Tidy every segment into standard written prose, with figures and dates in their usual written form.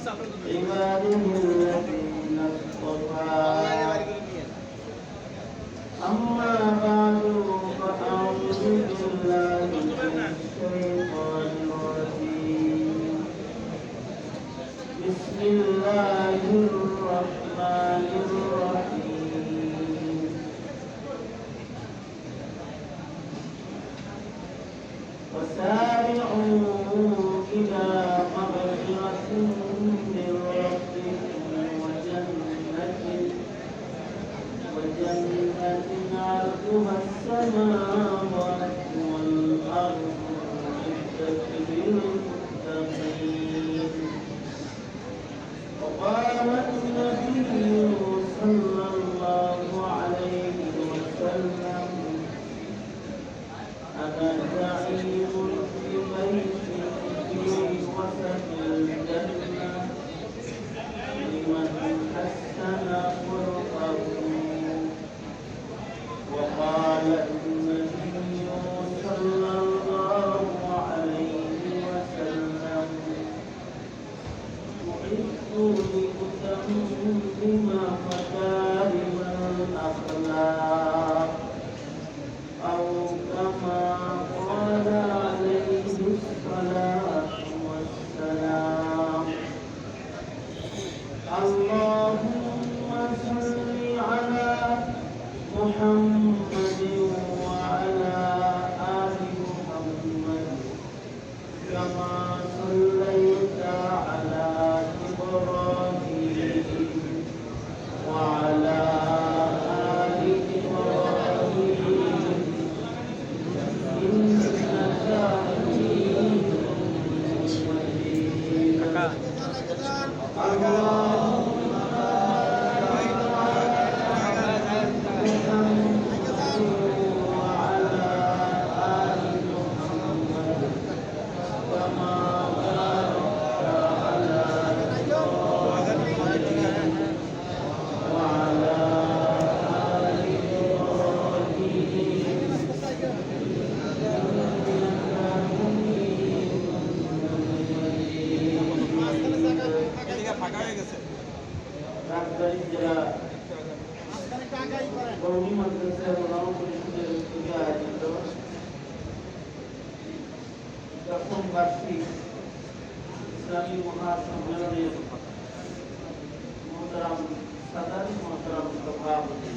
عباده الذين اصطفى أما بعد فأعوذ بالله من الشيطان الرجيم بسم الله الرحمن الرحيم وسارعوا إلى مغفرة من ربكم وجنة عرضها السماوات والأرض أعدت للمتقين وقال النبي صلى الله عليه وسلم أنا زعيم ببيت في وسط الجنة لمن حسن خلقه وقال النبي صلى الله عليه وسلم بعثت لأتمم مكارم الأخلاق أو كما قال عليه الصلاة والسلام اللهم صل على محمد وعلى آل محمد كما صليت على إبراهيم وعلى آل إبراهيم إنك حميد مجيد اللهم بارك على محمد وعلى آل محمد كما باركت على إبراهيم وعلى آل إبراهيم ফাঁকা হয়ে গেছে রাজবাড়ী জেলা কওমি মাদ্রাসা ওলামা পরিষদের উদ্যোগে আয়োজিত দশম বার্ষিক ইসলামী মহাসম্মেলনের মোহতারাম সাদাত মোহতারাম সভাপতি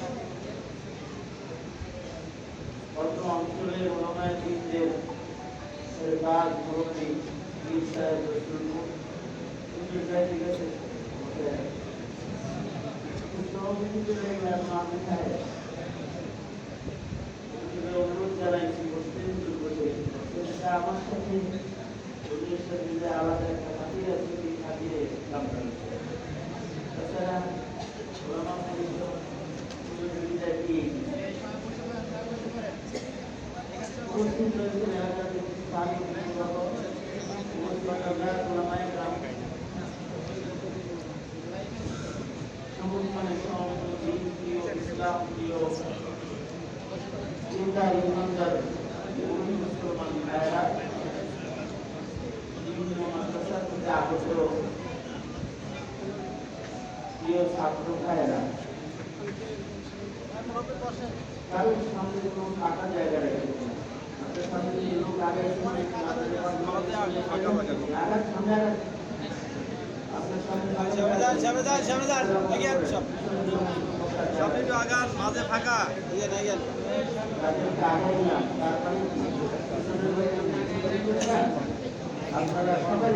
অত্র অঞ্চলের ওলামায়ে দ্বীনদের বাদ মুরব্বী পীর সাহেব রসুলপুর ঠিক আছে অনুরোধ জানাইছি আমার সাথে আলাদা একটা খাতির আছে সেই খাতিরে কাম করছে তাছাড়া ওলামা পরিষদ উপস্থিত রয়েছেন এলাকার স্থানীয় ওলামায়ে গ্রাম সমুন্নয়ন সমিতি প্রিয় ইসলাম প্রিয় চিন্তার ইমানদার মুসলমান ভাইরা বিভিন্ন মাদ্রাসা থেকে আগত প্রিয় ছাত্র ভাইরা কারোর সামনে কোনো ফাঁকা জায়গা রেখে আপনার সামনে যে লোক আগে সামনে মাঝে ফাঁকা আপনারা সবাই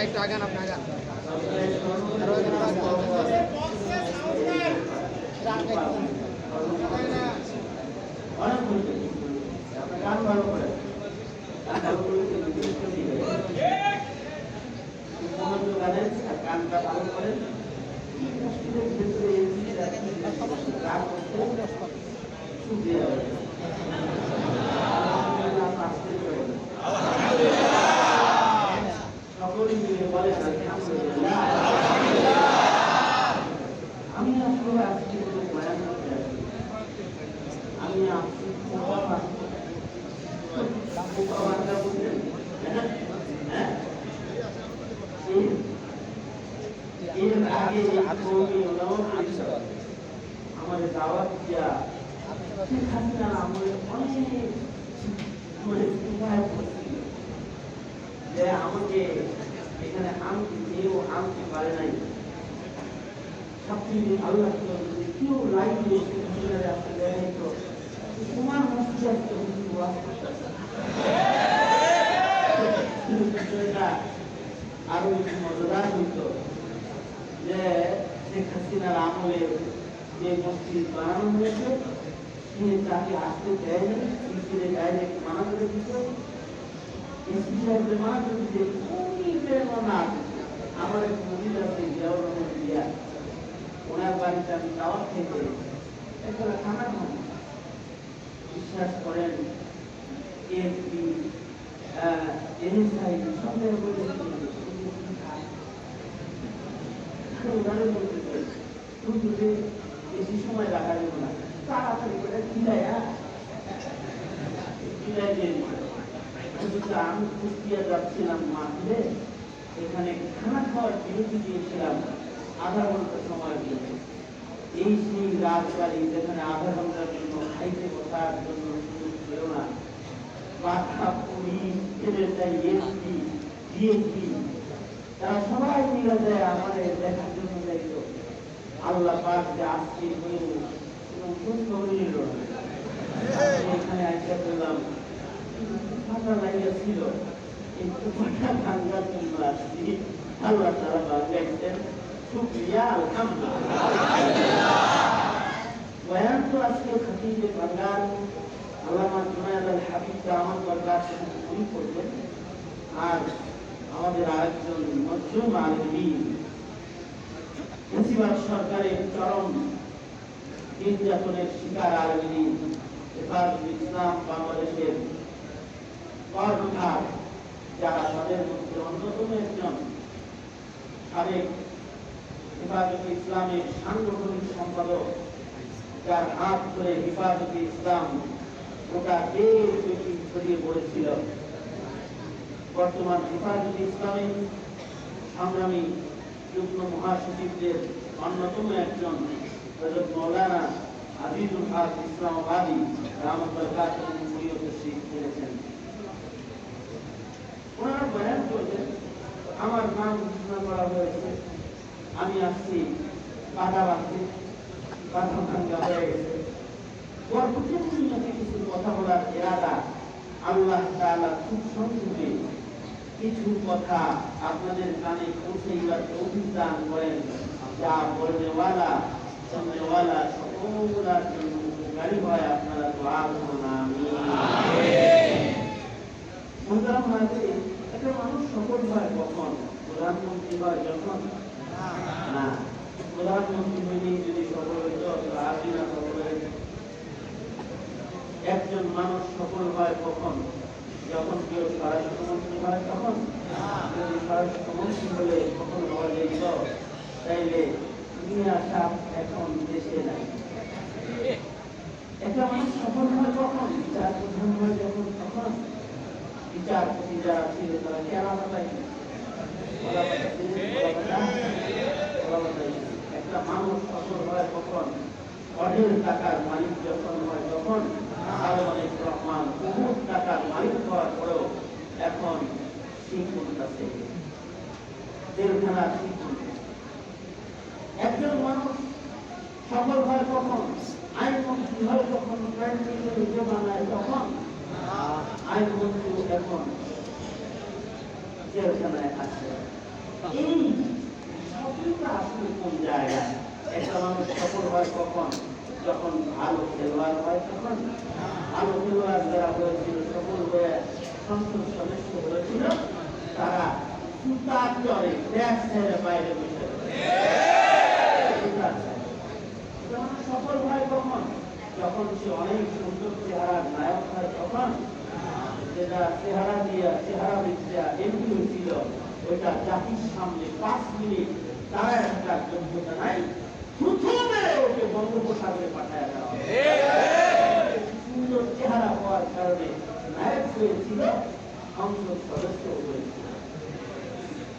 একটু আগান আপনি আগান অনেক হয়েছে আপনার গান ভালো করে গান ভালো করেছে গানের গানটা ভালো করেন সকলেই মিলে বলে আমি আসলে আজকে বয়ান করতে আসি আমি এর আগে আমাদের দাওয়াত দিয়া যে আমাকে এখানে আনতে কেউ আনতে পারে নাই সবচেয়ে ভালো লাগতো কেউ লাইভ তোমার মসজিদ আরো একটু মজাদার হইত যে শেখ হাসিনার আমলে যে মসজিদ বানানো হয়েছে তিনি তাকে আসতে দেয়নি তিনি ডাইরেক্ট মানা করে দিত এসপি সাহেবদের মানা করে দিতে আমার এক মসজিদ আছে জিয়াউর রহমান জিয়া ওনার বাড়িতে আমি দাওয়াত থেকে একটা খানা খান বিশ্বাস করেন এসপি এনএসআই সন্দেহ করে বেশি সময় লাগা যাবে না তাড়াতাড়ি করে আমি কুষ্টিয়া যাচ্ছিলাম মাঠে এখানে খানা খাওয়ার বিরতি দিয়েছিলাম আধা ঘন্টা সময় দিয়েছে এই সেই রাজবাড়ি যেখানে আধা ঘন্টার জন্য খাইতে বসার জন্য সুযোগ ছিল না বাচ্চা পুলিশ এনএসআই এসপি ডিএসপি তারা সবাই মিলে যায় আমাদের দেখার জন্য যাইত আল্লাহ পাক যে আজকে হয়েও খোঁজ খবর নিল এখানে আইসা পেলাম ফাঁকা লাইয়া ছিল একটু ফাঁকা ভাঙ্গার জন্য আসছি আল্লাহ তারা ভাঙ্গাইছেন শুকরিয়া আলহামদুলিল্লাহ বয়ান তো আজকে খতিবে বাংলার আল্লামা জুনায়েদ আল হাবিব দামাত বরকাত শুরু করবেন আর আমাদের আরেকজন মজলুম আলেমী ফ্যাসিবাদ সরকারের চরম নির্যাতনের শিকার আলেমী হেফাজতুল ইসলাম বাংলাদেশের কর্ণধার যারা তাদের মধ্যে অন্যতম একজন সাবেক হেফাজতে ইসলামের সাংগঠনিক সম্পাদক যার হাত ধরে হেফাজতে ইসলাম গোটা দেশ ব্যাপী ছড়িয়ে পড়েছিল বর্তমান হেফাজতে ইসলামের সংগ্রামী যুগ্ম মহাসচিবদের অন্যতম একজন হযরত মাওলানা আজিজুল হক ইসলামাবাদী রাহমাতুল্লাহ উপস্থিত হয়েছেন ওনারা বয়ান করলেন আমার নাম ঘোষণা করা হয়েছে আমি আসছি বাধা বাঁধতে বাধা ভাঙ্গা হয়ে গেছে কিছু কথা বলার এরাদা আল্লাহ তাআলা খুব সংক্ষেপে কিছু কথা আপনাদের কানে পৌঁছাইবার তৌফিক দান করেন যা বলনেওয়ালা শুননেওয়ালা সকলের জন্য উপকারী হয় আপনারা দোয়া করুন আমিন মুহতারাম হাজির একটা মানুষ সফল হয় কখন প্রধানমন্ত্রী হয় যখন না প্রধানমন্ত্রী হইলেই যদি সফল হইত হাসিনা সফল হইত একজন মানুষ সফল হয় কখন যখন কেউ স্বরাষ্ট্রমন্ত্রী হয় তখন যদি স্বরাষ্ট্রমন্ত্রী হলে কখন হওয়া যেত তাইলে দুনিয়া সাপ এখন দেশে নাই একটা মানুষ সফল হয় কখন বিচার প্রধান হয় যখন তখন বিচারপতি যারা ছিল তারা কেনা পাতায় একটা মানুষ সফল হয় কখন অঢেল টাকার মালিক যখন হয় তখন অনেক রহমান বহুত টাকার মালিক হওয়ার পরেও এখন শিক্ষক আছে জেলখানা শিক্ষক একজন মানুষ সফল হয় কখন আইনমন্ত্রী হয় তখন প্রাইম মিনিস্টার নিজে বানায় তখন আইনমন্ত্রী এখন জেলখানায় আছে এই সবটা আসলে কোন জায়গায় একটা মানুষ সফল হয় কখন? যখন ভালো খেলোয়াড় হয় তখন। ভালো খেলোয়াড় যারা হয়েছিল, সফল হয়ে সংসদ সদস্য হয়েছিল, তারা জুতার চরে ব্যাগ ছেড়ে বাইরে বসে সফল হয় কখন? যখন সে অনেক সুন্দর চেহারার নায়ক হয় তখন। যেটা চেহারা বিদ্যা এমপি হয়েছিল, ওইটা জাতির সামনে 5 মিনিট দাঁড়ায় থাকার যোগ্যতা নাই, প্রথমে ওকে বঙ্গোপসাগরে পাঠায় দেওয়া হয়। সুন্দর চেহারা হওয়ার কারণে নায়ক হয়েছিল, সংসদ সদস্য হয়েছিল।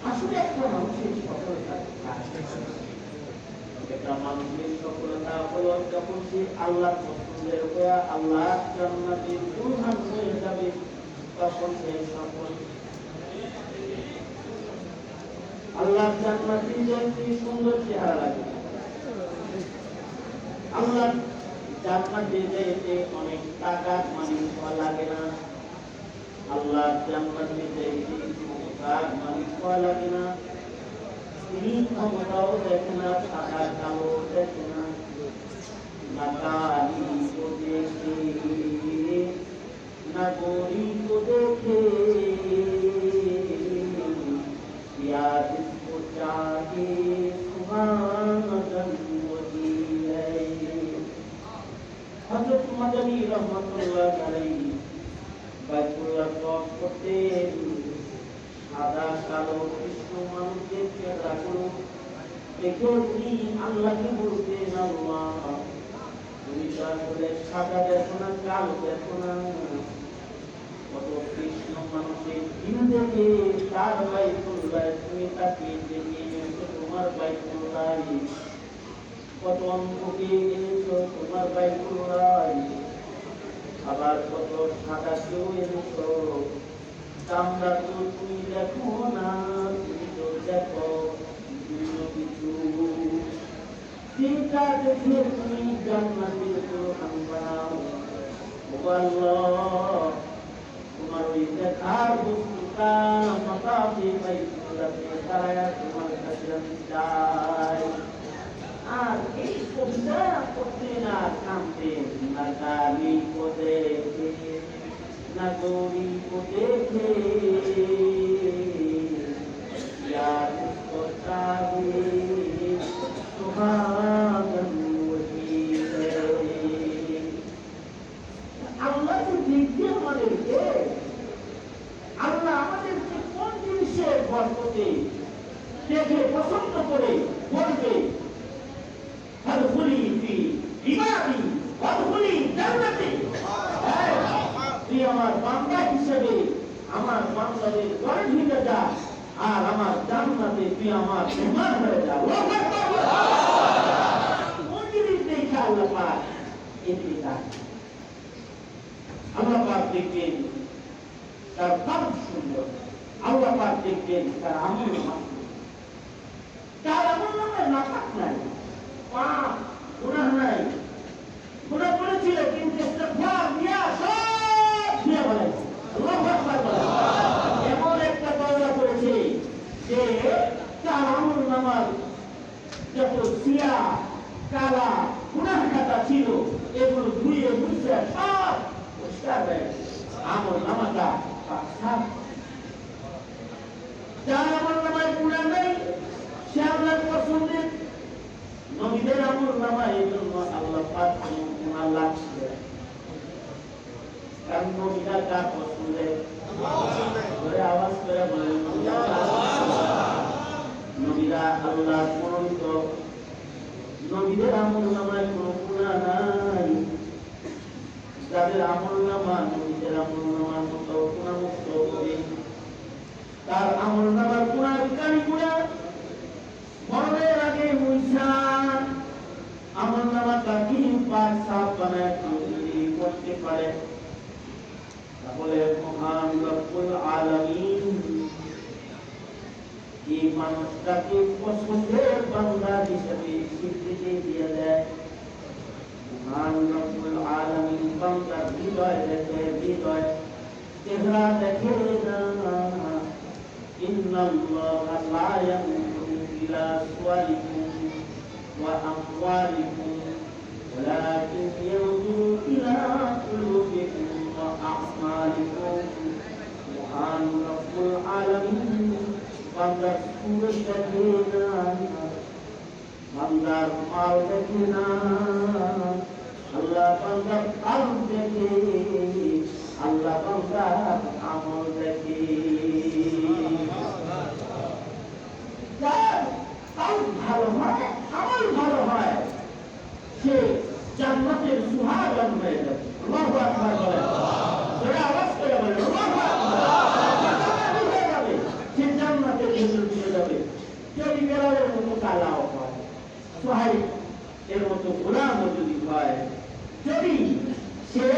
আসলে একটা মানুষের সফলতা, একটা মানুষের সফলতা হলো যখন সে আল্লাহর পছন্দের হয়ে আল্লাহ জান্নাতের প্রধান হয়ে যাবে, তখন সে সফল। আল্লাহর জান্নাতে যেতে সুন্দর চেহারা লাগে, আল্লাহর জান্নাতে যেতে অনেক টাকা মালিক হওয়া লাগে না, আল্লাহর জান্নাতে যেতে টাকা মালিক হওয়া লাগে না, তিনি ক্ষমতাও দেখে না, সাদা কালো দেখে না, না কালি को देखे ना गोरी को देखे, याद इसको चाहे सुहाना जन्म ही है। हजरत मदनी रहमतुल्लाह अलैहि বাইতুল্লাহ তওয়াফ করতেন, সাদা কালো কৃষ্ণ মানুষের চেহারাগুলো দেখে উনি আল্লাহকে বলতেন, আল্লাহ তুমি তো আসলে সাদা দেখো না, কালো দেখো না, কত কৃষ্ণ মানুষের দিন দেখে তার বাইতুল্লাহ তুমি তাকে দেখে এনেছো তোমার বাইতুল্লাহ, কত অন্ধকে এনেছো তোমার বাইতুল্লাহ, আবার কত সাদা কেউ এনেছো, চামড়া তো তুমি দেখো না, তুমি তো দেখো বিভিন্ন কিছু, সেটা দেখে তুমি জান্নাতের প্রধান বানাও। ও আল্লাহ, তোমার ওই দেখার বস্তুটা মাতাবে বাইতুল্লাহতে দাঁড়ায়া তোমার কাছে আমি চাই। আর এই কবিতা করতে না কামতেন, না কালি को देखे ना गोरी को देखे, याद इसको चाहे सुहागन वही है। আল্লাহ দেখতে আমাদেরকে, আল্লাহ আমাদেরকে কোন জিনিসের বরকতে দেখে পছন্দ করে বলবে, আদখুলি ফি ইবাদি ওয়াদখুলি জান্নাতি, তুই আমার বান্দা হিসেবে আমার বান্দাদের ঘরে ঢুকে যা, আর আমার জান্নাতে তুই আমার মেহমান হয়ে যা। কোন জিনিস দেখে আল্লাহ পাক এটি চায়? আল্লাহ পাক দেখবেন তার কাজ সুন্দর, আল্লাহ পাক দেখবেন তার আমল নামা, তার আমল নামায় নাফাক নাই, পাপ গুনাহ নাই, গুনাহ করেছিল কিন্তু ইস্তিগফার নিয়া সব ধুয়ে ফেলেছে। আল্লাহু আকবার বলেন। এমন একটা তওবা করেছে যে তার আমল নামার যত সিয়া কালা গুনাহ খাতা ছিল এগুলো ধুয়ে মুছে সব পরিষ্কার হয়ে আমল নামাটা সাফ। যার আমল নামায় গুনাহ নেই সে আল্লাহর পছন্দের, নবীদের আমল নামায় এই জন্য আল্লাহ পাক গুনাহ লাগছে, কারণ নবীরা কার পছন্দের? ধরে আওয়াজ করে বলেন, নবীরা আল্লাহর মনোনীত, নবীদের আমল নামায় কোনো গুনাহ নাই। যাদের আমল নামা নবীদের আমল নামার মতো গুনাহমুক্ত হবে, তার আমল নামার গুনাহ কারি গুনাহ মরণের আগে মুইসা আমল নামাটা কি পাক সাফ বানায় যদি করতে পারে, তাহলে মহান রব্বুল আলামিন এই মানুষটাকে পছন্দের বান্দা হিসেবে স্বীকৃতি দিয়ে দেয়। মহান রব্বুল আলামিন বান্দার হৃদয় দেখে, হৃদয় চেহারা দেখে না। ইন্নাল্লাহা লা ইয়ানজুরু ইলা সুওয়ারিকুম وأموالكم ولكن ينظر إلى قلوبكم وأعمالكم وعن رب العالمين বান্দার সুরত দেখে না, বান্দার মাল দেখে না, আল্লাহ বান্দার কাল দেখে, আল্লাহ বান্দার আমল দেখে। যার কাল ভালো হয়, আমল ভালো হয়, সে জান্নাতের সুহাগান হয়ে যাবে। আল্লাহু আকবার বলেন, জোরে আওয়াজ করে বলেন আল্লাহু আকবার। হয়ে যাবে, সে জান্নাতের ভিতর দিয়ে যাবে। যদি বেলালের মতো কালাও হয়, সুহাইব এর মতো গোলামও যদি হয়, যদি সে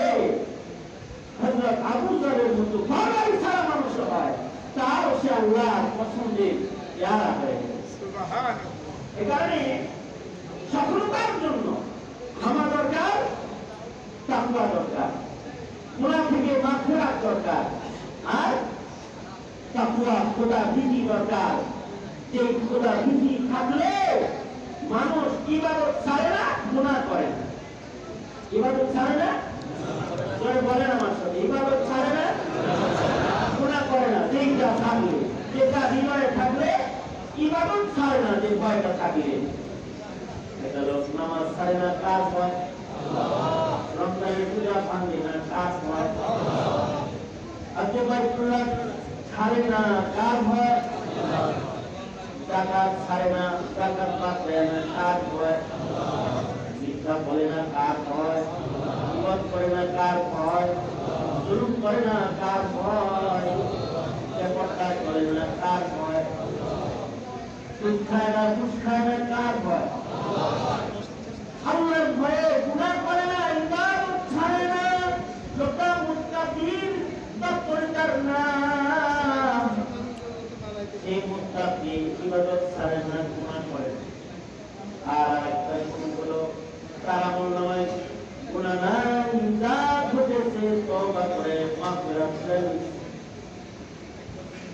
হযরত আবু যরের মতো বাড়াই ছাড়া মানুষ হয়, তাও সে আল্লাহর পছন্দের ইয়ারা হয়ে যাবে। এ কারণে সফলতার জন্য ক্ষমা দরকার, তাকওয়া দরকার, গুনাহ থেকে মাগফিরাত দরকার, আর তাকওয়া খোদা ভীতি দরকার। যে খোদা ভীতি থাকলে মানুষ ইবাদত ছাড়ে না, গুনাহ করে না। ইবাদত ছাড়ে না, জোরে বলেন আমার সাথে, ইবাদত ছাড়ে না, গুনাহ করে না। যেটা থাকলে, যেটা হৃদয়ে থাকলে ইবাদত ছাড়ে না, যে ভয়টা থাকলে। এটা লোক নামাজ ছাড়ে না, কাজ হয় রমজানের পূজা ভাঙে না, কাজ হয়। আজকে বাইতুল্লাহ ছাড়ে না, কাজ হয়। জাকাত ছাড়ে না, জাকাত বাদ দেয় না, কাজ হয়। মিথ্যা বলে না, কাজ হয়। বিপদ করে না, কাজ হয়। জুলুম করে না, কাজ হয়। বেপরদা করে না, কাজ হয়। সুদ খায় না, ঘুষ খায় না, কাজ হয়। আল্লাহর ভয়ে গুনাহ করে না, ইবাদত ছাড়ে না, লোকটা মুত্তাকির দপ্তরদার না। এই মুত্তাকি ইবাদত ছাড়ে না, গুনাহ করে না। আর একটা গুণ হলো তার আমলনামায় গুনাহ নাই, যা ঘটেছে তওবা করে মাগফিরাত চাই।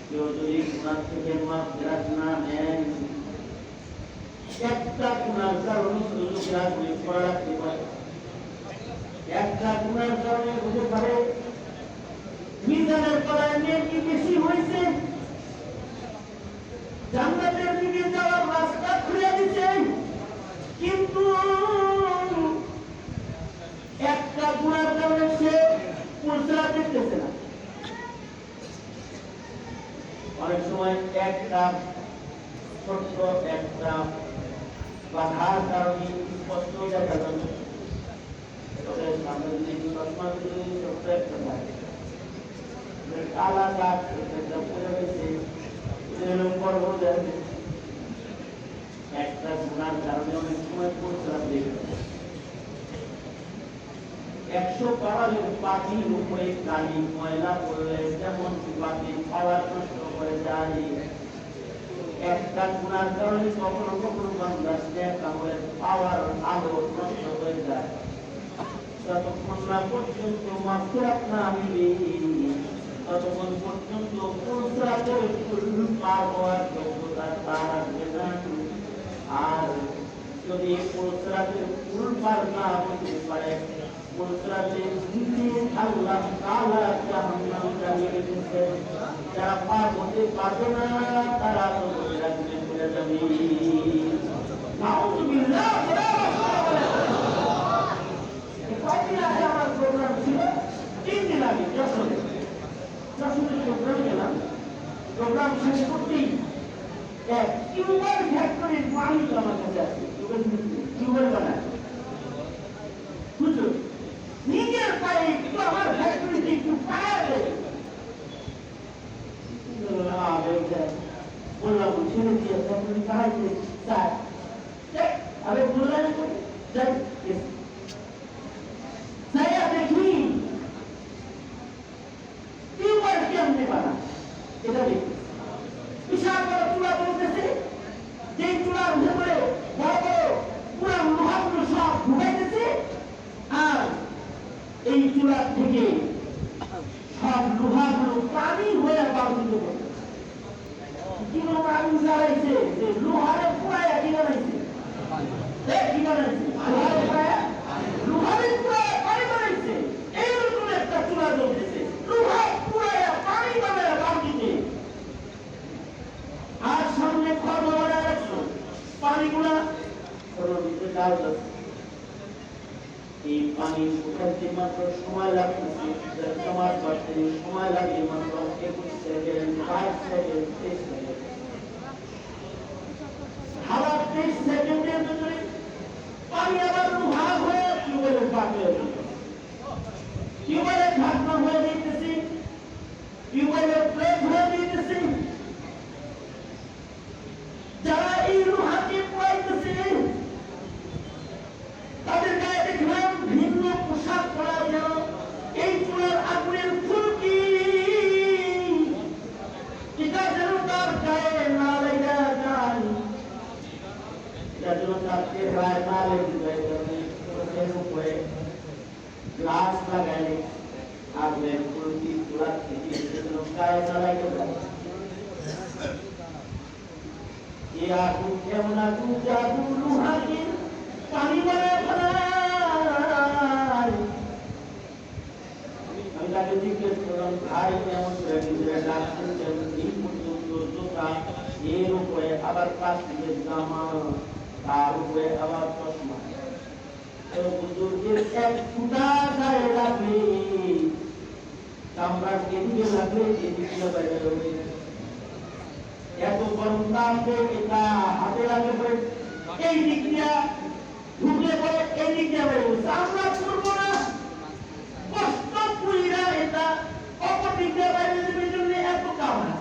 কেউ যদি গুনাহ থেকে মাগফিরাত না নেয়, একটা গুনার কারণে শুধু লোকেরা গুলি করা রাখতে পারে, একটা গুনার কারণে হতে পারে মিজানের তলায় নেকি বেশি হয়েছে, জান্নাতের দিকে যাওয়ার রাস্তা খুলে দিচ্ছে, কিন্তু একটা গুনার কারণে সে পুরস্কার দেখতেছে না। অনেক সময় একটা ছোট্ট একটা বাধার কারণে স্পষ্ট দেখা যাবে, সামনে যদি চশমা দিলে ছোট্ট একটা থাকে, কালা দাগ একটা পড়ে গেছে, পর্ব যাবে। একটা গুনার কারণে অনেক সময় পরিশ্রম দেখবে। 100 পাওয়ালের পাখির উপরে কালি ময়লা পড়লে যেমন পাখির পাওয়ার নষ্ট করে যায়, একটা গুনার কারণে কখনো কখনো বান্দার আমলের পাওয়ার আলো নষ্ট হয়ে যায়। যতক্ষণ না পর্যন্ত মাগফিরাত না মিলে, ততক্ষণ পর্যন্ত পুরস্কারের পার হওয়ার যোগ্যতা তার আসবে না। আর যদি পুরস্কারের পার না হতে পারে, পুরস্কারের নিচে আল্লাহ তাআলা জাহান্নাম জ্বালিয়ে রেখেছে। যারা পার হতে পারবে না, তারা তো জাহান্নামে চলে যাবে। নাউযুবিল্লাহ। কয়দিন আগে আমার প্রোগ্রাম ছিল, 3 দিন আগে যশোরে প্রোগ্রামে গেলাম। প্রোগ্রাম শেষ করতেই এক টিউবার ফ্যাক্টরির মালিক আমার কাছে আসে, টিউবার বানায় হুজুর, নিজের পায়ে একটু আমার ফ্যাক্টরিতে একটু পায়া দেয়। বললাম ছেড়ে দিয়ে ফ্যাক্টরি পাহাড়ে স্যার, আরে বললেন যাই দেখি টিউবার কেমনে বানা, এটা দেখি বিশাল বড় চূড়া বলতেছে, যে চূড়ার ভেতরে বড় বড় পুরা লোহাগুলো সব ঢুকাইতেছে, আর এই চূড়ার থেকে সব লোহাগুলো পানি হয়ে বাড়িতে করতেছে। কিভাবে আগুন জ্বালাইছে, যে লোহারে পুরাই আগুন জ্বালাইছে। পানিগুলা নদীতে ডাল আছে। এই পানি শুকাতে মাত্র সময় লাগতেছে, জমাট বাড়তে সময় লাগে মাত্র 21 সেকেন্ড, 5 সেকেন্ড, 3 সেকেন্ড। হাওয়া 3 সেকেন্ডের ভিতরে পানি আবার ভাগ হয়ে টিউবওয়েলের ভাগ হয়ে যাবে। টিউবওয়েলের ভাগ হয়ে যেতেছে, টিউবওয়েলের প্লেট হয়ে যেতেছে। যারা এই লোহাকে পোড়াইতেছে তাদের গায়ে দেখলাম ভিন্ন পোশাক পরা, যেন এই চুলার আগুনের ফুলকি এটা যেন তার গায়ে না লেগে যায়, এটা যেন তার গায়ে না লেগে যায়। চোখের উপরে গ্লাস লাগাইলে আগুনের ফুলকি চুলার থেকে যেন গায়ে না লেগে যায়। ये आगू केमन आगू जादू लुहाके पानी बने फलाय। আমি তাকে জিজ্ঞেস করলাম, ভাই কেমন করে নিজেরা ডাকছেন, যেমন এই পর্যন্ত জোতা, এর উপরে আবার প্লাস্টিকের জামা, তার উপরে আবার চশমা। বুজুর্গের এক ফুটা গায়ে লাগলে, চামড়ার এদিকে লাগলে এদিকে বাইরে হবে। এত গরম তাপে এটা হাতে লাগে পড়ে এই দিক দিয়ে ঢুকলে পরে এই দিক দিয়ে বেড়ে গেছে। আমরা করবো না, কষ্ট পুরীরা এটা অপর দিক দিয়ে বাইরে দেবে জন্য এত কামনা।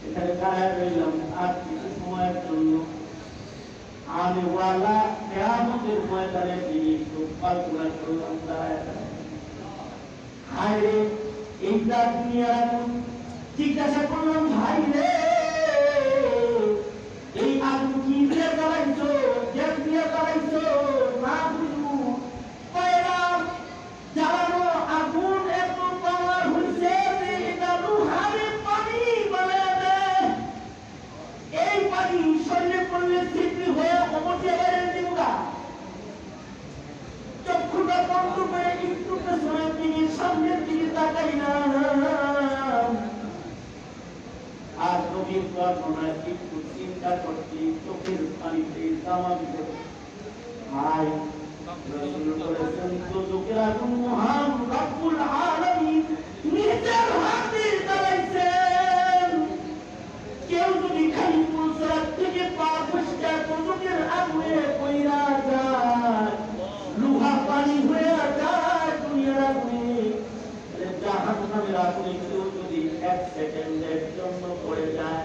এখানে দাঁড়ায় রইলাম আর কিছু সময়ের জন্য। আনেওয়ালা কিয়ামতের ময়দানে জিনিস কল্পনা করলাম দাঁড়ায়। হায় রে, এইটা দুনিয়ার আগুন। জিজ্ঞাসা করলাম, ভাই রে, এই আগুন কি দিয়ে জ্বালাইছো, গ্যাস দিয়ে জ্বালাইছো না বুঝু কয়লাম জ্বালানো আগুন এত পাওয়ার হইছে যে এটা লোহারে পানি বানায় দেয়। এই পানি শরীরে পড়লে ছিদ্র হয়ে অমরকে বাইরে দিবগা। চক্ষুটা বন্ধ করে একটু পেছনের দিকে সামনের দিকে তাকাই না, আর নবীর বর্ণনা একটু চিন্তা করছি, চোখের পানিতে জামা দিতে। ভাই রাসূল বলেছেন, দোজখের আগুন মহান রব্বুল আলামিন নিজের হাতে জ্বালাইছেন। কেউ যদি খালি পুলসরাত থেকে পা ফসকে দোজখের আগুনে পইরা যায়, লোহা পানি হয়ে যায় দুনিয়ার আগুনে, জাহান্নামের আগুনে কেউ যদি 1 সেকেন্ডের জন্য পড়ে যায়,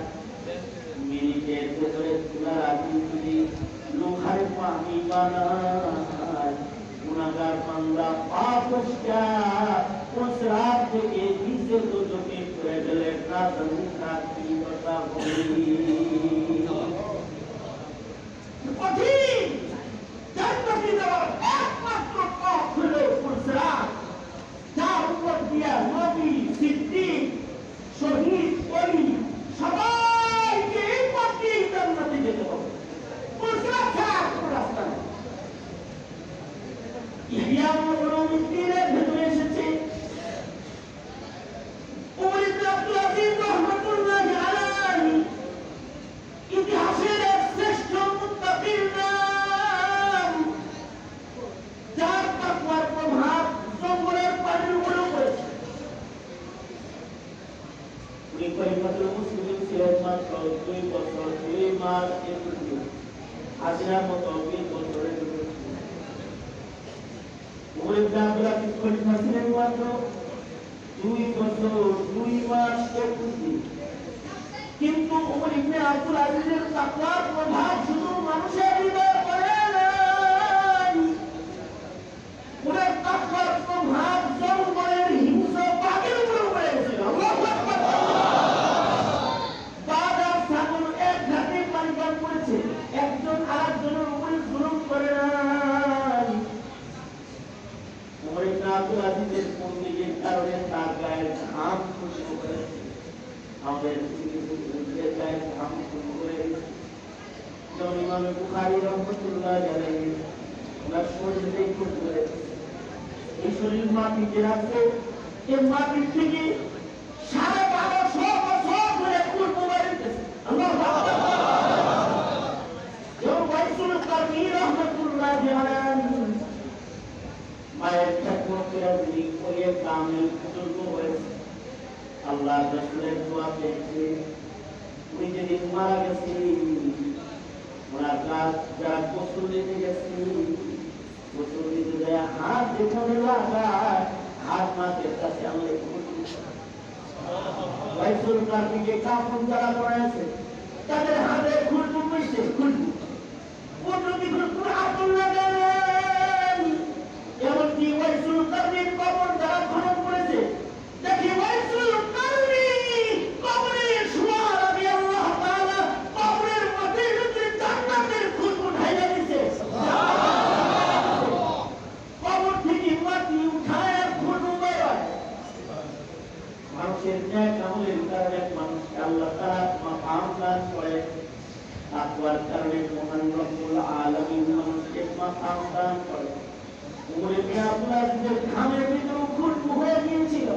মিনিটের ভেতরে চুলার আগুন যদি লোহার পানি বানায়, গুনাহগার বান্দা পাপ ফসকা পুলসরাত থেকে নিচে দোজখে পড়ে গেলে তার কি কথা বলি। কঠিন জান্নাতে যাওয়ার একমাত্র পথ হলো পুলসরাত, যার উপর দিয়া নবী, সিদ্দিক, শহীদ, ওলি সবাইকে এই পথ দিয়ে জান্নাতে যেতে হবে। পুলসরাত ছাড়া কোনো রাস্তা নেই। ইহয়া উলুমুদ্দিনের ভেতরে এসেছে ওমর ইবনে আব্দুল আজিজ রাহমাতুল্লাহি আলাইহি, ইতিহাসের এক শ্রেষ্ঠ মুত্তাকির নাম, যার তাকওয়ার প্রভাব জঙ্গলের পানির উপরে পড়েছে। উনি খলিফাতুল মুসলিমিন ছিলেন মাত্র 2 বছর 2 মাস 21 দিন, হাজিরার মতো 20 বছরের যুবক ছিলেন। ওমর ইবনে আব্দুল আজিজ খলিফা ছিলেন মাত্র 2 বছর 2 মাস 21 দিন। কিন্তু ওমর ইবনে আব্দুল আজিজের তাকওয়ার প্রভাব শুধু মানুষের হৃদয়ে পড়ে নাই, ওনার তাকওয়ার প্রভাব জঙ্গলের হিংস্র বাঘের উপরে পড়ে গেছিল। আল্লাহু আকবার। বাঘ আর ছাগল এক ঘাটে পানি পান করেছে, একজন আরেকজনের উপরে জুলুম করে নাই। ওমর ইবনে আব্দুল আজিজের বন্দীগীর কারণে তার গায়ের ঘাম খুশবু করেছে। আমাদের গায়ের ঘাম খুশবু করে যেমন ইমাম বুখারী রাহমাতুল্লাহি আলাইহি ওনার শরীরে খুশবু করেছে। এই শরীর মাটিতে রাখছে, এই মাটির থেকে 1250 বছর ধরে খুশবু বেরোতেছে। আল্লাহু আকবার। কামিল বুজুর্গ হয়েছে, আল্লাহ রাসূলের দোয়া পেয়েছে। উনি যেদিন মারা গেছে, ওনার কাজ যারা গোসল দিতে গেছে, গোসল দিতে যায় হাত যেখানে লাগায় হাত মাঝের কাছে আনলে বাইতুল কারবিকে কাফন যারা করেছে তাদের হাতে খুলবু পেয়েছে, খুলবু পদ্ধতি খুলবু আগুন লাগালেন। এমনকি বাইতুল কারবির কবর যারা খনন করেছে, দেখি বাইতুল কারবি কবরের শোয়ার আগে আল্লাহ তাআলা কবরের মধ্যে জান্নাতের খুলবু ঢাইলা দিয়েছে। কবর থেকে মাটি উঠায় আর খুলবু বের হয়। মানুষের ন্যায় আমলের কারণে মানুষকে আল্লাহ তাআলা মাফ দান করে, তাকওয়ার কারণে মহান রব্বুল আলামিন মানুষকে মাফ দান করে। ওমর ইবনে আব্দুল আজিজের ঘামের ভিতরে খুশবু হয়ে গিয়েছিল।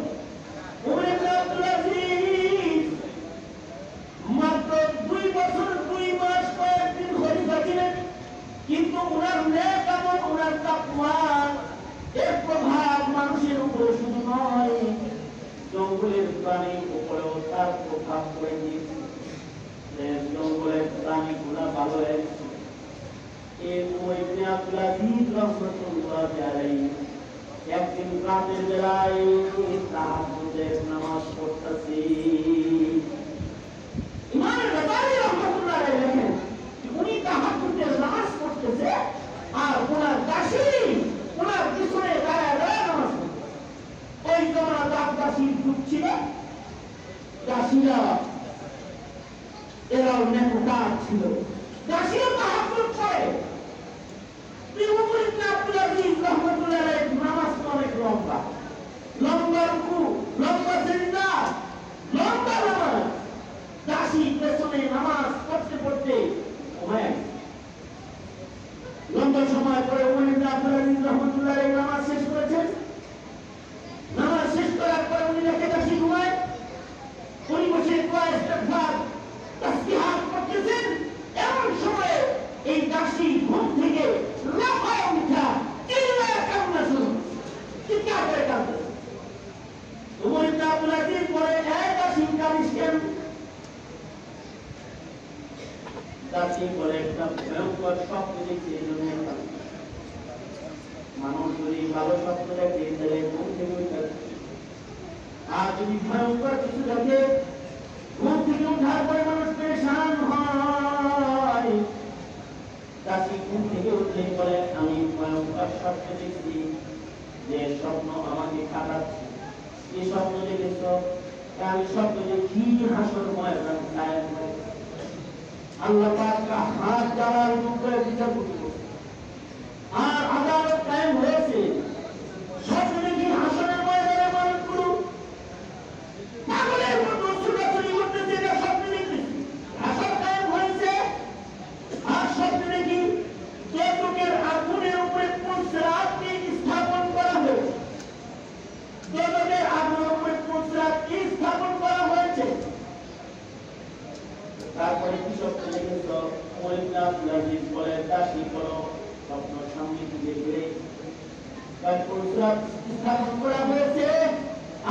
ওমর ইবনে আব্দুল আজিজ মাত্র 2 বছর 2 মাস কয়েকদিন খলিফা ছিলেন, কিন্তু ওনার নেক আমল, ওনার তাকওয়া এর প্রভাব মানুষের উপরে শুধু নয়, জঙ্গলের প্রাণীর উপরেও তার প্রভাব পড়ে গিয়েছে। জঙ্গলের প্রাণীগুলা ভালো হয়েছে। একদিন রাতের বেলায় তাহাজ্জুদের নামাজ পড়তেছি। ইমাম গাজ্জালী রাহমাতুল্লাহ আলাইহি লেখেন উনি তাহাজ্জুদের নামাজ পড়তেছে আর ওনার দাসী ওনার পিছনে দাঁড়ায় দাঁড়ায় নামাজ পড়ছে। ওই জমানা দাসীর যুগ ছিল, দাসীরা এরাও নেককার ছিল, দাসীরা তাহাজ্জুদ পড়ে। ওমর ইবনে আব্দুল আজিজ রাহমাতুল্লাহ আলাইহি নামাজ অনেক লম্বা, লম্বা রুকু, লম্বা সিজদা, লম্বা নামাজ। দাসী পেছনে নামাজ পড়তে পড়তে লম্বা সময় পরে ওমর ইবনে আব্দুল আজিজ রাহমাতুল্লাহ আলাইহি নামাজ শেষ করেছেন। নামাজ শেষ করার পর উনি দেখে দাসী ঘুমায়, উনি বসে দোয়া ইস্তিগফার তাসবিহাত করতেছেন। এমন সময় এই দাসী ঘুম থেকে লাফায় উঠা চিল্লায় কান্না শুরু, চিৎকার করে কাঁদতেছে। ওমর ইবনে আব্দুল আজিজ বলে, এই দাসী কাঁদিস কেন? দাসী বলে, একটা ভয়ঙ্কর স্বপ্ন দেখছি এই জন্য কাঁদছি। মানুষ যদি ভালো স্বপ্ন দেখে তাহলে ঘুম থেকে উঠে, আর যদি ভয়ঙ্কর কিছু দেখে ঘুম থেকে উঠার পরে মানুষ পেরেশান হয়। দাসী ঘুম থেকে উঠলেই বলে, আমি ভয়ঙ্কর স্বপ্ন দেখছি, যে স্বপ্ন আমাকে কাটাচ্ছে। কি স্বপ্ন দেখেছ? আমি স্বপ্ন দেখি হাসর ময়দান কায়েম হয়েছে, আল্লাহ পাক হাত দ্বারা করে বিচার করছে আর আদালত কায়েম হয়েছে। স্বপ্ন দেখি হাসরের ময়দানে মানুষগুলো পাগলের মতো ছুটাছুটি করতেছে, এটা স্বপ্ন দেখতেছি। হাসর কায়েম হয়েছে আর স্বপ্ন দেখি দোজখের আগুনের উপরে পুলসিরাতকে স্থাপন করা হয়েছে, দোজখের আগুনের উপরে পুলসিরাতকে স্থাপন করা হয়েছে। তারপরে কি স্বপ্ন দেখেছ? ওমর ইবনে আব্দুল আজিজ বলে, দাসী করো স্বপ্ন সামনে দিকে ঘিরে পুলসিরাত স্থাপন করা হয়েছে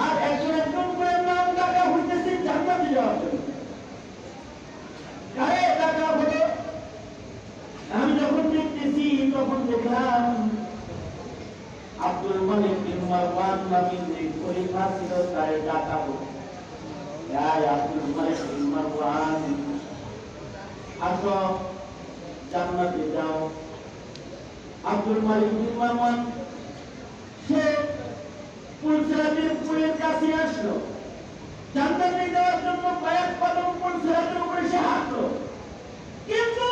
আর একজন একজন করে নাম ডাকা হইতেছে জান্নাতে যাওয়ার জন্য। কারে ডাকা হলো? আমি যখন দেখতেছি তখন দেখলাম আব্দুল মালিক বিন মারওয়ান নামে যে খলিফা ছিল তারে ডাকা হলো। আব্দুল মালিক বিন মারওয়ান, আসো জান্নাতে যাও। আব্দুল মালিক বিন মারওয়ান সে পুলসিরাতের পুলের কাছে আসলো, জান্নাতে যাওয়ার জন্য কয়েক কদম পুলসিরাতের উপরে সে হাঁটলো, কিন্তু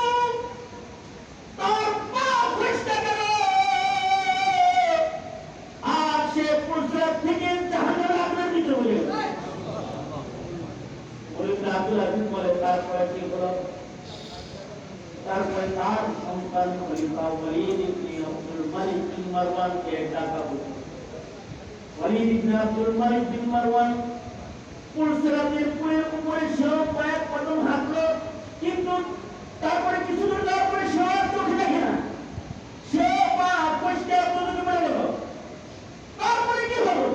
তার পা ফসকে গেল আর সে পুলসিরাত থেকে জাহান্নামের আগুনের ভিতরে পড়ে গেল। আব্দুল আজিজ বলে, তারপরে কি হলো? তারপরে তার সন্তান খলিফা ওয়ালিদ ইবনে আব্দুল মালিক বিন মারওয়ানকে ডাকা হলো। ওয়ালিদ ইবনে আব্দুল মালিক বিন মারওয়ান পুলসিরাতের পুলের উপরে সে কয়েক কদম হাঁটলো, কিন্তু তারপরে কিছু দূর যাওয়ার পরে সে আর চোখে দেখে না, সে পা ফসকে দোজখে পড়ে গেল। তারপরে কি হলো?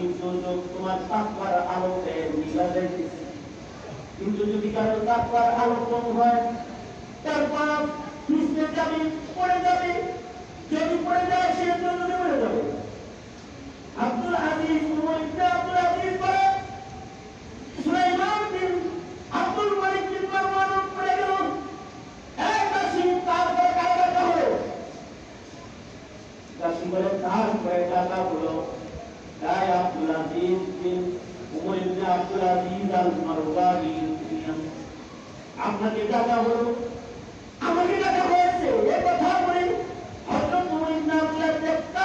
আমি দুর্যোগ তোমার তাকওয়ার আলোতে নিভা যাইতেছি। কিন্তু যদি কারো তাকওয়ার আলো কম হয়, তারপর পিছনে যাবে, পড়ে যাবে। যদি পড়ে যায় সে দুর্যোগে মরে যাবে। আব্দুল আজিজ উমর ইবনে আব্দুল আজিজ বলে সুলাইমান বিন আব্দুল মালিক বিন মারওয়ান পড়ে গেল। এক দাসী তারপরে কাটা হলো। দাসী বলে তারপরে কাটা হলো তাই আব্দুল আজিজ বিন উমর ইবনে আব্দুল আজিজ আল মারওয়ানি আপনাকে ডাকা হলো, আমাকে ডাকা হয়েছে। এই কথা বলে হযরত উমর ইবনে আব্দুল আজিজ একটা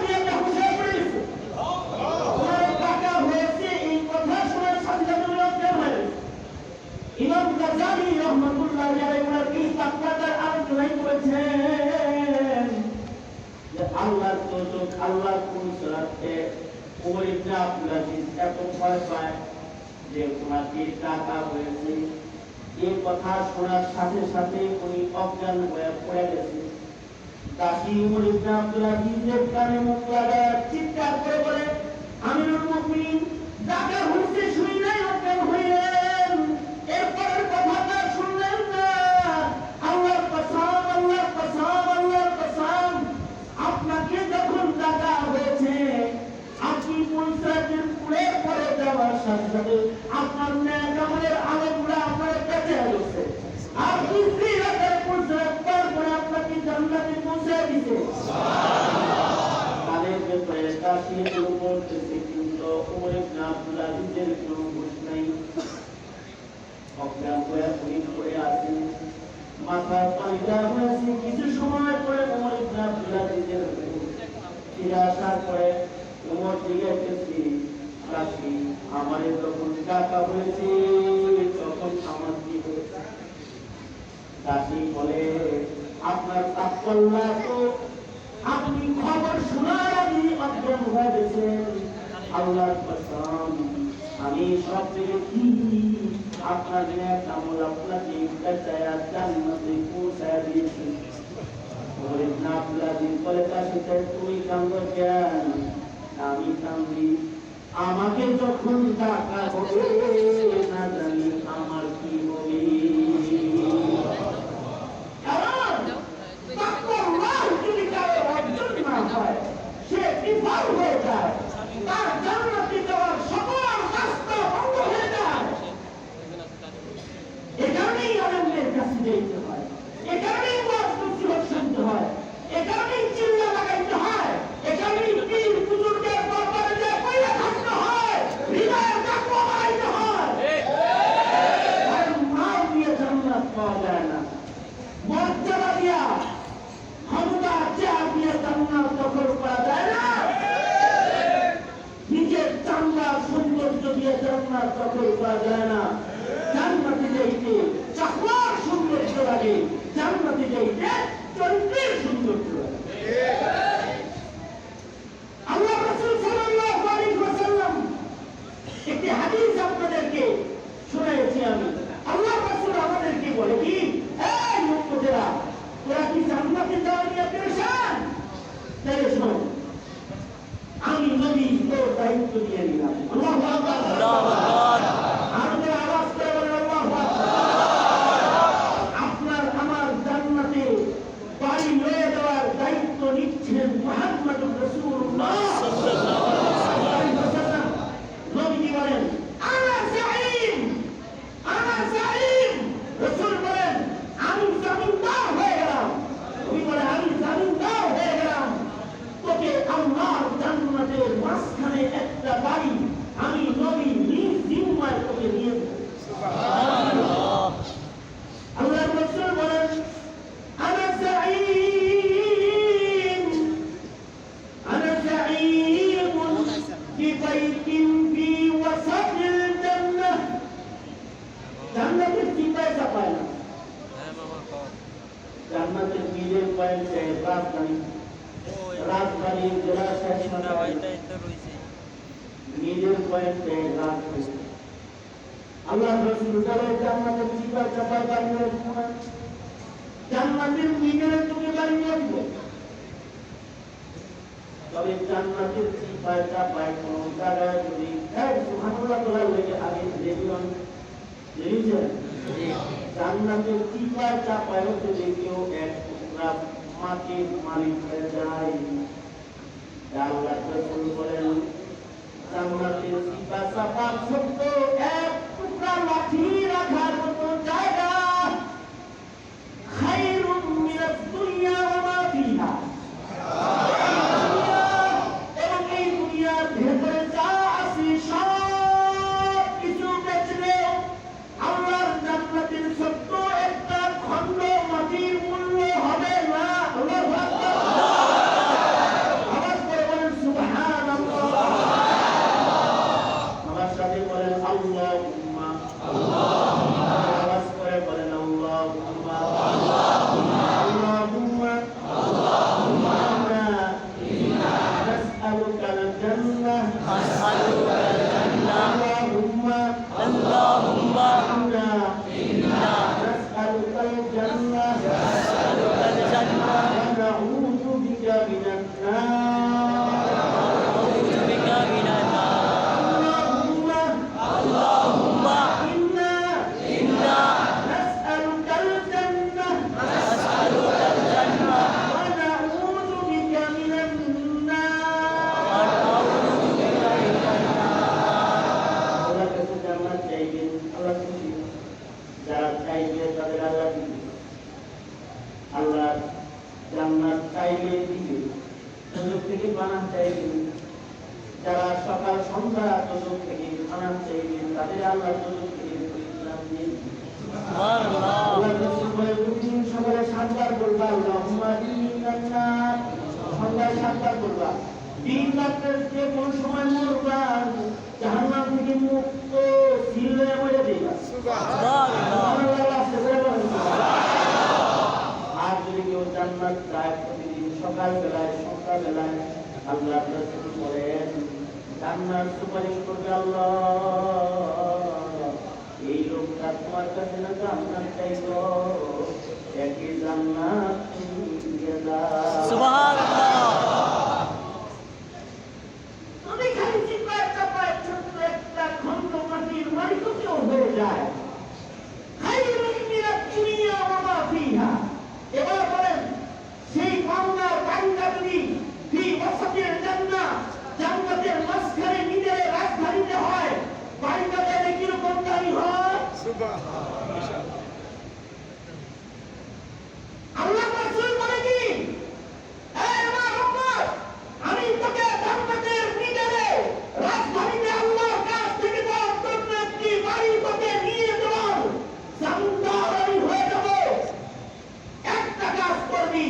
দিয়ে একটা হুঁশিয়ারি করে দিয়েছে। তোমার ডাকা হয়েছে এই কথা শোনার সাথে সাথে অজ্ঞান হয়ে গেছে। ইমাম গাজ্জালি রাহমাতুল্লাহ আলাইহি ওনার এই তাকওয়ার আলোচনায় করেছেন যে আল্লাহর তৌফিক, আল্লাহর কুদরতে উমর ইবনে আব্দুল আজিজ এত ভয় পায় যে তোমাকে ডাকা হয়েছে। এই কথা শোনার সাথে সাথে উনি অজ্ঞান হয়ে পড়ে গেছে। দাসী উমর ইবনে আব্দুল আজিজের কানে মুখ লাগায় চিৎকার করে বলে, আমিরুল মুমিনিন ডাকা হয়েছে শুনি নাই, অজ্ঞান হইলেন। এরপরের কথাটা শুনলেন না। আল্লাহর কসম, আল্লাহর কসম, আল্লাহর কসম, আপনাকে যখন ডাকা হয়েছে আপনি মুনসাফির পুরে পড়ে যাওয়ার সাথে সাথে আপনার নেক আমলের আলোগুলো আপনার কাছে আসছে। আর দুই রাতের মুনসাফির পার করে আপনাকে জান্নাতে পৌঁছে দিতে তাদের ব্যাপারে দাসী বলতেছে। কিন্তু উমর ইবনে আব্দুল আজিজের কোনো হুঁশ নাই। অজ্ঞান হয়ে পড়ে আছেন, মাথায় পানি দেওয়া হয়েছে। কিছু সময় পরে উমর ইবনে আব্দুল আজিজের ফিরে আসার পরে উমর জিজ্ঞাসা দাসী আমারে যখন ডাকা হয়েছে তখন আমার কি হয়েছে? দাসী বলে, আপনার তাকওয়া তো আপনি খবর শোনার আগে অজ্ঞান হয়ে গেছেন। আল্লাহর কসম আমি সব দেখেছি আপনার নেক আমল আপনাকে বাঁচায়া জান্নাতে পৌঁছায়া দিয়েছে। উমর ইবনে আব্দুল আজিজ বলে, দাসী তুমি কাঁদো কেন? আমি কাঁদি আমাকে যখন ডাকা হবে না জানি আমার কি হবে। যদি কারো অর্জন না হয় সে বিফল হয়ে যায়, তার জান্নাতে যাওয়ার সকল রাস্তা বন্ধ হয়ে যায়। এ কারণেই আলেমদের কাছে যেতে হয়, এ কারণেই ওয়াজ নসিহত শুনতে হয়, এ কারণেই চিল্লা লাগাইতে হয়, এ কারণেই পীর বুজুর্গের দরবারে যায় কইয়া থাকতে হয়, হৃদয়ের তাকওয়া বাড়াইতে হয়। কারণ মাল দিয়ে জান্নাত পাওয়া যায় না, মর্যাদা দিয়া ক্ষমতা চেয়ার দিয়ে জান্নাত দখল করা যায় না, নিজের চামড়ার সৌন্দর্য দিয়ে জান্নাত দখল করা যায় না। জান্নাতে যাইতে চাকওয়ার সৌন্দর্য লাগে, জান্নাতে যাইতে চরিত্রের সৌন্দর্য লাগে। আল্লাহ রাসূল সাল্লাল্লাহু আলাইহি ওয়াসাল্লাম একটি হাদিস আপনাদেরকে শোনাইছি আমি। আল্লাহ রাসূল আমাদেরকে বলে কি, এই মুমিনেরা তোরা কি জান্নাতে যাওয়া নিয়ে পেরেশান? তাহলে শোনো, আমি নবী তোর দায়িত্ব নিয়ে নিলাম। আল্লাহু আকবার, আল্লাহু আকবার। আমাদের আওয়াজ করে বলেন আল্লাহু আকবার। আপনার আমার জান্নাতে বাড়ি লয়ে দেওয়ার দায়িত্ব নিচ্ছেন মুহাম্মদুর রাসূলুল্লাহ সাল্লাল্লাহু আলাইহি ওয়াসাল্লাম। নবীজি বলেন, আনা যাইম, আনা যাইম। রাসূল বলেন, আমি জামিনদার হয়ে গেলাম। নবী বলেন, আমি জামিনদার হয়ে গেলাম তোকে আল্লাহর জান্নাতের মাঝখানে একটা বাড়ি আমি নবী নিজ জিম্মায় তোকে নিয়ে দেব। সুবহানাল্লাহ। আল্লাহর রাসূল বলেন, আনা যাইম, আনা যাইমুন বিবাইতিন ফি ওয়াসাতিল জান্নাহ। জান্নাতের কি পয়সা পায় না, জান্নাতের নিজের পয়সা রাজধানী, রাজধানীর জেলা শেষ নিজের পয়েন্টে রাজধানী। আল্লাহ রাসূল বলেন, জান্নাতের চিপা চাপায় বানিয়ে রাখবো না, জান্নাতের মিনারে তোকে বানিয়ে রাখবো। তবে জান্নাতের চিপায় চাপায় কোন জায়গায় যদি সুবহানাল্লাহ বলার লেগে আগে রেডিয়ন জান্নাতের চিপায় চাপায় যদি কেউ এক টুকরা মাটির মালিক হয়ে যায়, আল্লাহ রাসূল বলেন জান্নাতের চিপা চাপা ছোট্ট এক টুকরা লাঠি রাখার মতো জায়গা খায়রুম মিনাদ দুনিয়া ওয়া মা ফিহা। এবং এই দুনিয়ার ভেতরে যা আছে সব কিছু বেচলে আল্লাহর জান্নাতের ছোট্ট একটা খণ্ড মাটির মূল্য হবে না। আল্লাহু আকবার। আওয়াজ করে বলেন সুবহানাল্লাহ। আমার সাথে বলেন আল্লাহুম্মা। আওয়াজ করে বলেন আল্লাহুম্মা। আল্লাহুম্মা ইন্না নাসআলুকা আল-জান্নাহ। আল্লাহুম্মা ইন্না নাসআলুকা আল-জান্নাহ ওয়া নাউযু বিকা মিনান নার। ইন্না নাসআলুকা আল-জান্নাহ ওয়া নাউযু বিকা মিনান নার। আল্লাহর কাছে জান্নাত চাইবেন, আল্লাহ খুশি। যারা চাইবে তাদের আল্লাহ দিবে। আল্লাহ জান্নাত চাইলে দিবে। দোজখ থেকে বানান চাইবেন, যারা সকাল সন্ধ্যা দোজখ থেকে বানান চাইবেন তাদের আল্লাহ দোজখ থেকে পরিত্রাণ দিবেন। আল্লাহ রাসূল বলেন প্রতিদিন সকালে 7 বার বলবা আল্লাহুম্মা ইন্নান নার। সন্ধ্যায় 7 বার বলবা। দিন রাতের যে কোন সময় মরবা জাহান্নাম থেকে মুক্ত সিল হয়ে মরে যাবে। আর যদি কেউ জান্নাত চায় প্রতিদিন সকাল বেলায় সন্ধ্যা বেলায় আল্লাহ রাসূল বলেন জান্নাত সুপারিশ করবে আল্লাহ এই লোকটা তোমার কাছে না জান্নাত চাইতো, একে জান্নাত দিয়ে দাও। সুবহানাল্লাহ। তুমি খালি চিপায় চাপায় ছোট্ট একটা খণ্ড মাটির মালিক কেউ হয়ে যায়। খায়রুম মিনাদ দুনিয়া ওয়া মা ফিহা। এবার বলেন সেই বাংলার বান্দা যদি ফি ওয়াসাতিল জান্নাহ জান্নাতের মাঝখানে নিজের রাজধানীতে হয়, বান্দা তাহলে কিরকম দামি হয়? সুবহানাল্লাহ। আল্লাহ রাসূল বলে কি এই আমার রব্বত আমি তোকে জান্নাতের নিজের রাজধানীতে আল্লাহর কাছ থেকে তোর জন্য একটি বাড়ি তোকে নিয়ে দেব, জান্নাত আমি হয়ে যাব। একটা কাজ করবি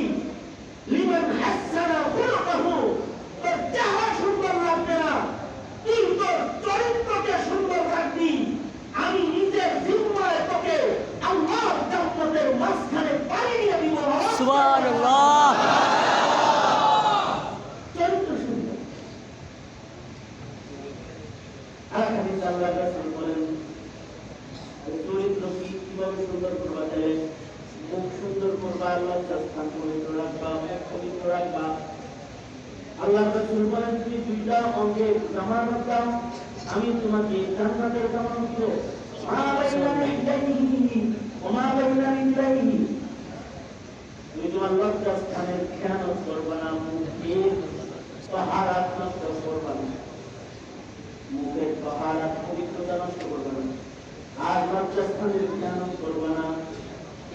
লিমান হাসানা খুলুকাহু, তোর চেহারা সুন্দর লাগবে না, তুই তোর চরিত্রকে সুন্দর রাখবি। আমি নিজের জিম্মায় তোকে আল্লাহর জান্নাতের মাঝখানে পাড়ি দিয়ে দিব। সুবহানাল্লাহ। চরিত্র সুন্দর। আর হাদিস আল্লাহ রাসূল বলেন চরিত্র কিভাবে সুন্দর করবা? তাহলে মুখ সুন্দর করবা, লজ্জার স্থান পবিত্র রাখবা, মুখ পবিত্র রাখবা। আল্লাহ রাসূল বলেন তুমি দুইটা অঙ্গের জামানত দাও, আমি তোমাকে জান্নাতের জামানত দিব। মা বাইনা রিজলাইহি ওয়া মা বাইনা রিজলাইহি। তুমি তোমার লজ্জার স্থানের খেয়ানত করবা না, মুখের তাহারাত নষ্ট করবা না, মুখের তাহারাত পবিত্রতা নষ্ট করবা না, আর লজ্জার স্থানের খেয়ানত করবা না।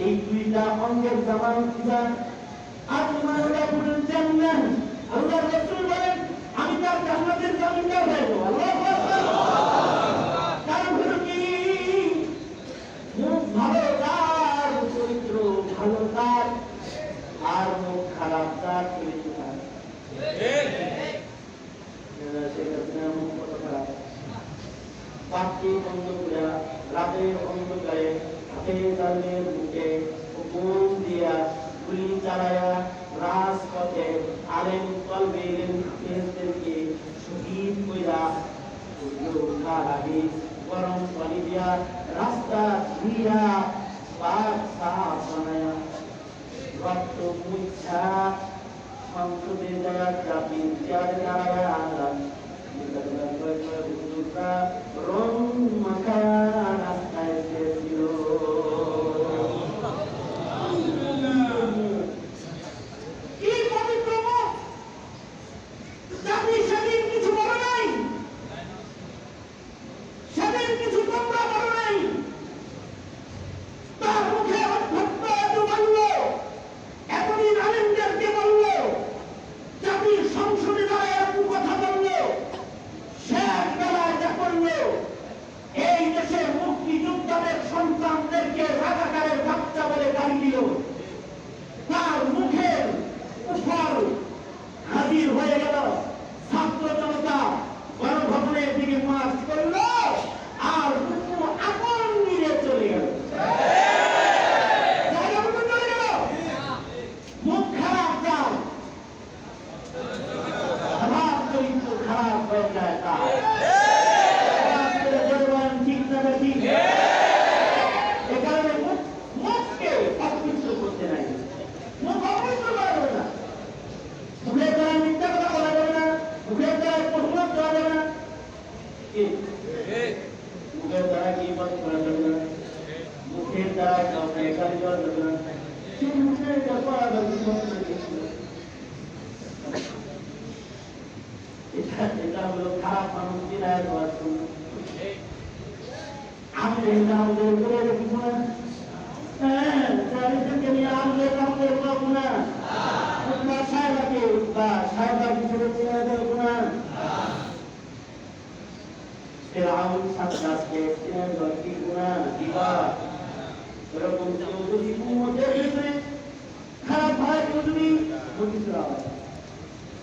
এই দুইটা অঙ্গের জামানত দিবা। আর তোমার রাবুল জান্নাহ আল্লাহ রাসূল বলেন আমি তার জান্নাতের জামিনদার হয়ে যাব। আল্লাহু আকবার। কারণ হলো কি মুখ ভালো তার চরিত্র ভালো তার, আর মুখ খারাপ তার চরিত্র তার। মুখ কত খারাপ, পাখি বন্ধ করে রাতের অন্ধকারে হাতে তাদের মুখে হুকুম দিয়া গুলি চালায়া রাজপথে আলেম কলবে হাফেজদেরকে শহীদ কইরা উঠার আগে গরম পানি দিয়া রাস্তা ধুইয়া পাক সাফ বানায়া রক্ত মুছা সংসদে দেয়া চাপি তিন চার নারা রং মাখা রাস্তায় এসেছিল। কি পবিত্র মুখ! জাতি সেদিন কিছু বলে নাই, সেদিন কিছু তোমরা বলে নাই। তার মুখে অধ্যক্ষ এত বলল, এতদিন আলেমদেরকে বলল, জাতির সংসদে তারা এত কথা বলল, শেষ বেলায় যা করল, এই দেশের মুক্তিযোদ্ধাদের সন্তানদেরকে রাজাকারের বাচ্চা বলে গালি দিল। তার মুখের উপর হাজির হয়ে গেল ছাত্র জনতা, গণভবনের দিকে মার্চ করল আর আপন নিয়ে চলে গেল। চলে গেল, মুখ খারাপ যাও, খারাপ চরিত্র খারাপ হয়ে যায় তার। ঠিক না ঠিক? এ কারণে মুখকে অপবিত্র করতে নাই, মুখ অপবিত্র করা যাবে না, মুখের দ্বারা মিথ্যা কথা বলা যাবে না, মুখের দ্বারা প্রশ্ন করা যাবে না, মুখের দ্বারা কি করা যাবে না, মুখের দ্বারা কাউকে একালি করা যাবে না। সেই মুখে করা যাবে এটা হলো খারাপ মানুষ বিদায় দেওয়ার জন্য। আমি আমাদের উপরে রেখেছি না, হ্যাঁ চারিদিকে নিয়ে আমাদের আমাদের পাবো না, সাহেবাকে বা সাহেবা কিছু চিনে দেবো না, ফেরাউন সাতরাজকে চিনে দেওয়া কি গুণা দিবা। এরকম কেউ যদি উম্মতের ভিতরে খারাপ হয়, কেউ যদি মতিসরা হয়,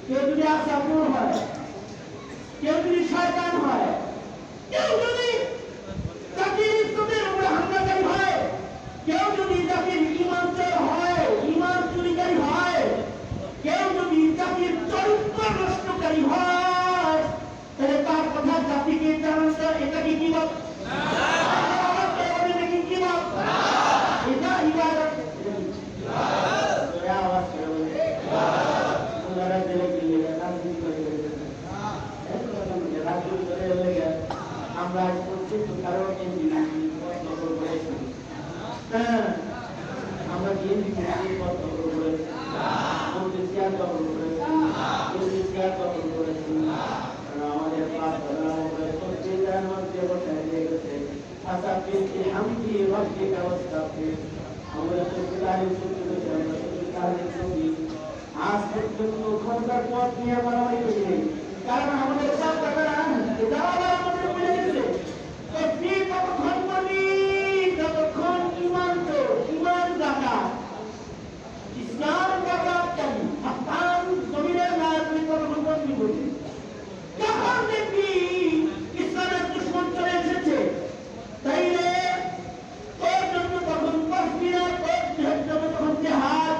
কেউ যদি আশাপুর হয়, কেউ যদি শয়তান হয়, কেউ যদি জাতির ইজ্জতের উপরে হামলাকারী হয়, কেউ যদি জাতির ঈমান চোর হয়, ঈমান চুরিকারী হয়, কেউ যদি জাতির চরিত্র নষ্টকারী হয়, তাহলে তার কথা জাতিকে জানানো এটা কি কিবত? নাকি কিবত? এটা ইবাদত। আওয়াজ করে বলে ওনারা জেলে গেলে রাজনীতি করে রাজনীতি করে লেগে আমরা প্রত্যেক কারণ করেছি। হ্যাঁ, আমরা গিয়ে দখল করেছি, চেয়ার দখল করেছি, চেয়ার দখল করেছি। আমাদের পত্রিকার মধ্যে বসায় দিয়ে গেছে আমি রক্তি ব্যবস্থা আমরা ছবি আজ পর্যন্ত ক্ষমতার পথ নিয়ে মারামারি করি, কারণ আমাদের আমাদের বুঝে গেছে যতক্ষণ ইমান তো ইমান জাকাত ইসলাম জাকাতকারী আফগান জমিনের রাজনীতি ততক্ষণ বন্দী করছে। যখন দেখবি ইসলামের দুশ্মন চলে এসেছে, তাইলে তোর জন্য তখন তসবিরা, তোর জন্য তখন জেহাদ,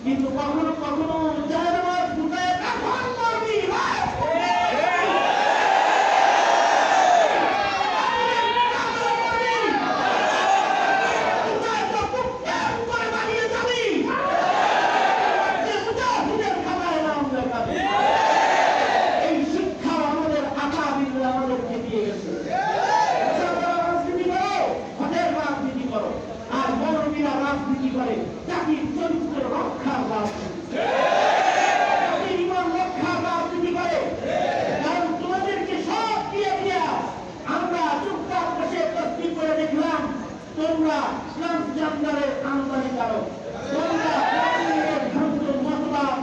কিন্তু কখনো কখনো জায়গাবাদ ঘুরে তখন করবি এই শিক্ষা আমাদের আকাবিররা আমাদেরকে দিয়ে গেছে। রাজনীতি করো, ভোটের রাজনীতি করো, আর মৌলবীরা রাজনীতি করে জাতির চরিত্র রক্ষার রাজনীতি, জাতির ঈমান রক্ষার রাজনীতি করে। কারণ তোমাদেরকে সব দিয়ে দিয়া আমরা চুপচাপ বসে তসবিহ করে দেখলাম তোমরা ট্রান্সজেন্ডারের আমদানি করো, তোমরা ভ্রান্ত মতবাদ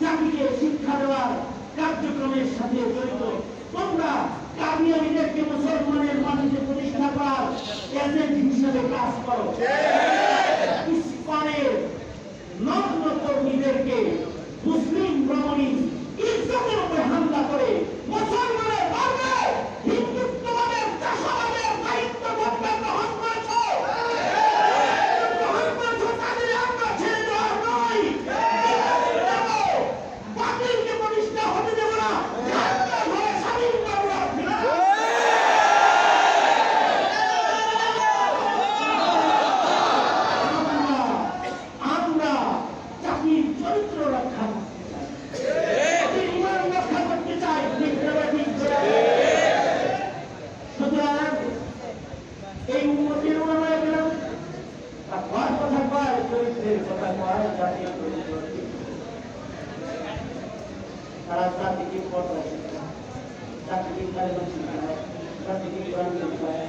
জাতিকে শিক্ষা দেওয়ার কার্যক্রমের সাথে জড়িত, তোমরা কাদিয়ানীদেরকে মুসলমানের মাটিতে প্রতিষ্ঠা করার এজেন্ট হিসেবে কাজ করো। ইসলামের নগ্ন কর্মীদেরকে মুসলিম রমণী ইজ্জতের উপরে হামলা করে মুসলমানের ধর্মে হিন্দুত্ববাদের চাষাবাদের দায়িত্ব গ্রহণ করেছ, তাদের আমরা রক্ষা করার জাতীয় পরিচয়। তারা জাতিকে পর্দা শেখায়, জাতিকে কালেমা শেখায়, জাতিকে কোরআন শেখায়।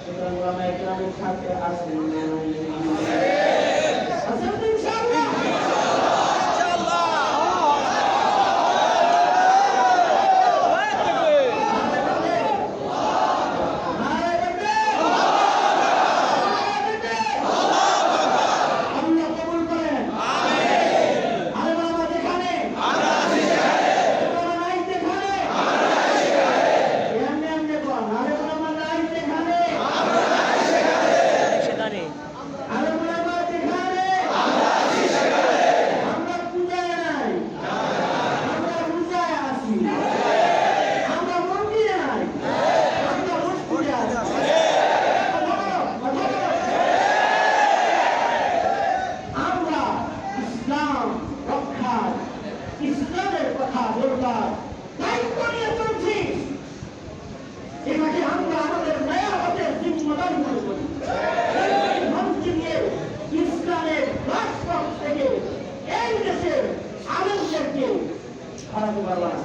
সুতরাং আমরা ইসলামের সাথে আসি ইসলামের কথা বলবার দায়িত্ব নিয়ে চলছি। এটাকে আমরা আমাদের নয়াপথের জিম্মাদারি মনে করি। মঞ্চে নিয়ে ইসলামের প্ল্যাটফর্ম থেকে এই দেশের আলেমদেরকে হারাতে পারবা না।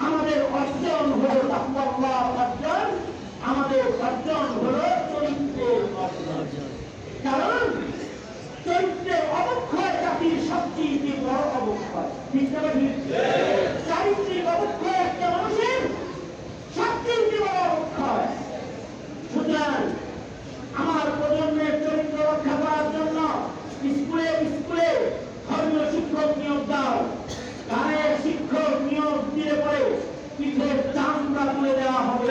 আমাদের অর্জন হলো তাকওয়াল্লাহ অর্জন, আমাদের অর্জন হলো চরিত্রের অর্জন। কারণ চরিত্রের অবক্ষয় জাতির সবচেয়ে বড় অবক্ষয়। ঠিক না ঠিক? চারিত্রিক অবক্ষয় একটা মানুষের সবচেয়ে বড় অবক্ষয়। সুতরাং আমার প্রজন্মের চরিত্র রক্ষা করার জন্য স্কুলে স্কুলে ধর্মীয় শিক্ষক নিয়োগ দাও। গানের শিক্ষক নিয়োগ দিলে পরে পিঠের চামড়া তুলে দেওয়া হবে,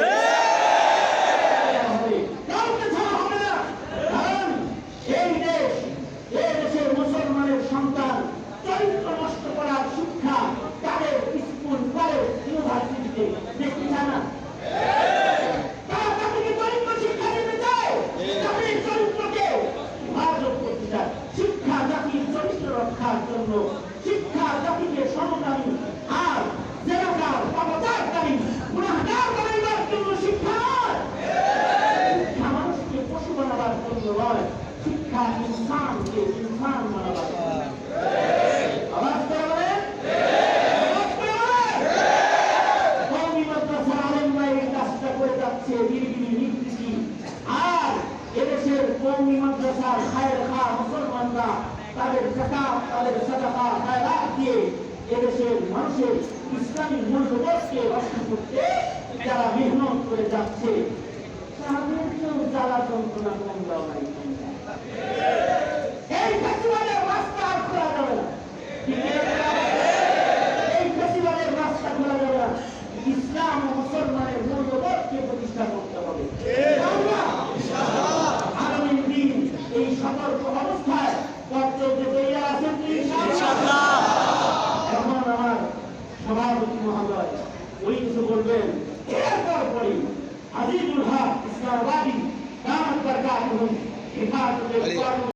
কাউকে ছাড়া হবে না। কারণ এই দেশের মুসলমানের সন্তান চরিত্র নষ্ট করার শিক্ষা তাদের স্কুল কলেজ ইউনিভার্সিটিতে দেখতে চায় না। তারা তাদেরকে চরিত্র শিক্ষা দিতে চায়, তাদের চরিত্রকে হেফাজত করতে চায়। শিক্ষা জাতির চরিত্র রক্ষার জন্য, শিক্ষা জাতিকে সমকামী আর জেনাকার পাপাচারকারী গুনাহগার বানাইবার জন্য শিক্ষা নয়। শিক্ষা মানুষকে পশু বানাবার জন্য নয়, শিক্ষা ইনসানকে ইনসান বানাবার জন্য। আওয়াজ করে বলেন, আওয়াজ করে বলেন। কওমি মাদ্রাসার আলেমরা এই কাজটা করে যাচ্ছে নির্বিঘ্নে নির্বিঘ্নে। আর এদেশের কওমি মাদ্রাসার খায়ের খা মুসলমানরা তাদের যাকাত, তাদের সাদাকা, খায়রাত দিয়ে এদেশের মানুষের ইসলামী মূল্যবোধকে রক্ষা করতে যারা মেহনত করে যাচ্ছে, তাদের কেউ জ্বালা যন্ত্রণা কম দেওয়া নাই। এই ফেস্টিভ্যালের রাস্তা আর খোলা যাবে না। এই ফেস্টিভ্যালের রাস্তা খোলা যাবে না। ইসলাম ও মুসলমানের মূল্যবোধকে প্রতিষ্ঠা করতে হবে। আগামী দিন এই সতর্ক অবস্থায় এখন আমার সভাপতি মহোদয় ওই কিছু বলবেন। এরপর পরে আজিজুল হক ইসলামাবাদী দামাত বরকাতুহু হেফাজতে